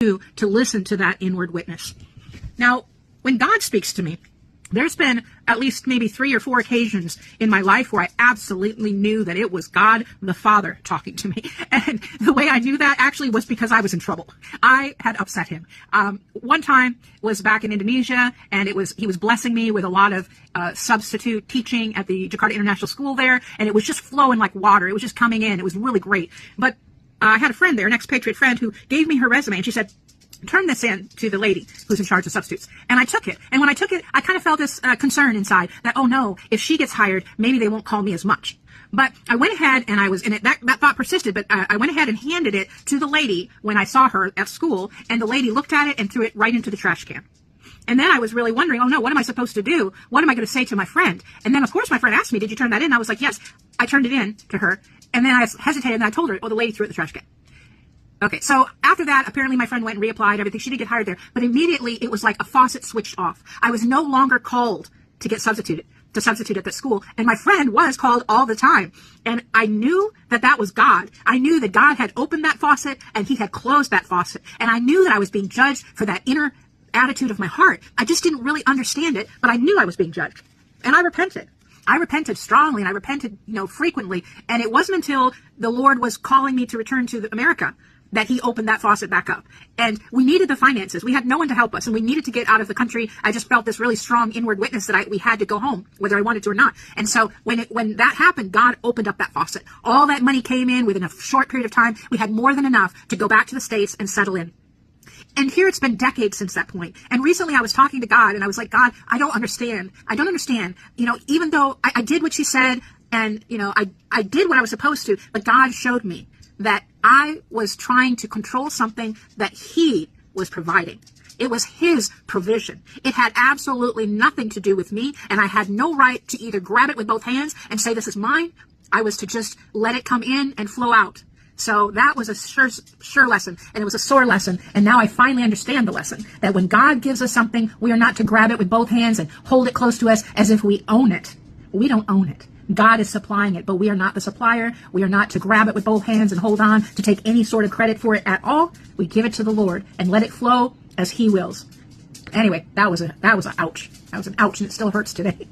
to listen to that inward witness. Now, when God speaks to me, there's been at least maybe 3 or 4 occasions in my life where I absolutely knew that it was God the Father talking to me. And the way I knew that actually was because I was in trouble. I had upset him. One time was back in Indonesia, and he was blessing me with a lot of substitute teaching at the Jakarta International School there, and it was just flowing like water. It was just coming in. It was really great. But I had a friend there, an expatriate friend, who gave me her resume, and she said, turn this in to the lady who's in charge of substitutes. And I took it. And when I took it, I kind of felt this concern inside that, oh no, if she gets hired, maybe they won't call me as much. But I went ahead and that thought persisted, but I went ahead and handed it to the lady when I saw her at school, and the lady looked at it and threw it right into the trash can. And then I was really wondering, oh no, what am I supposed to do? What am I going to say to my friend? And then of course my friend asked me, did you turn that in? I was like, yes, I turned it in to her. And then I hesitated, and I told her, oh, the lady threw it in the trash can. Okay, so after that, apparently my friend went and reapplied, everything. She did get hired there, but immediately it was like a faucet switched off. I was no longer called to substitute at the school, and my friend was called all the time. And I knew that that was God. I knew that God had opened that faucet and he had closed that faucet. And I knew that I was being judged for that inner attitude of my heart. I just didn't really understand it, but I knew I was being judged. And I repented. I repented strongly, and I repented, frequently. And it wasn't until the Lord was calling me to return to America that he opened that faucet back up. And we needed the finances. We had no one to help us, and we needed to get out of the country. I just felt this really strong inward witness that we had to go home, whether I wanted to or not. And so when that happened, God opened up that faucet. All that money came in within a short period of time. We had more than enough to go back to the States and settle in. And here it's been decades since that point. And recently I was talking to God, and I was like, God, I don't understand. I don't understand. Even though I did what she said, and, I did what I was supposed to, but God showed me that I was trying to control something that he was providing. It was his provision. It had absolutely nothing to do with me, and I had no right to either grab it with both hands and say, this is mine. I was to just let it come in and flow out. So that was a sure lesson, and it was a sore lesson. And now I finally understand the lesson, that when God gives us something, we are not to grab it with both hands and hold it close to us as if we own it. We don't own it. God is supplying it, but we are not the supplier. We are not to grab it with both hands and hold on to take any sort of credit for it at all. We give it to the Lord and let it flow as he wills. Anyway, that was an ouch. That was an ouch, and it still hurts today.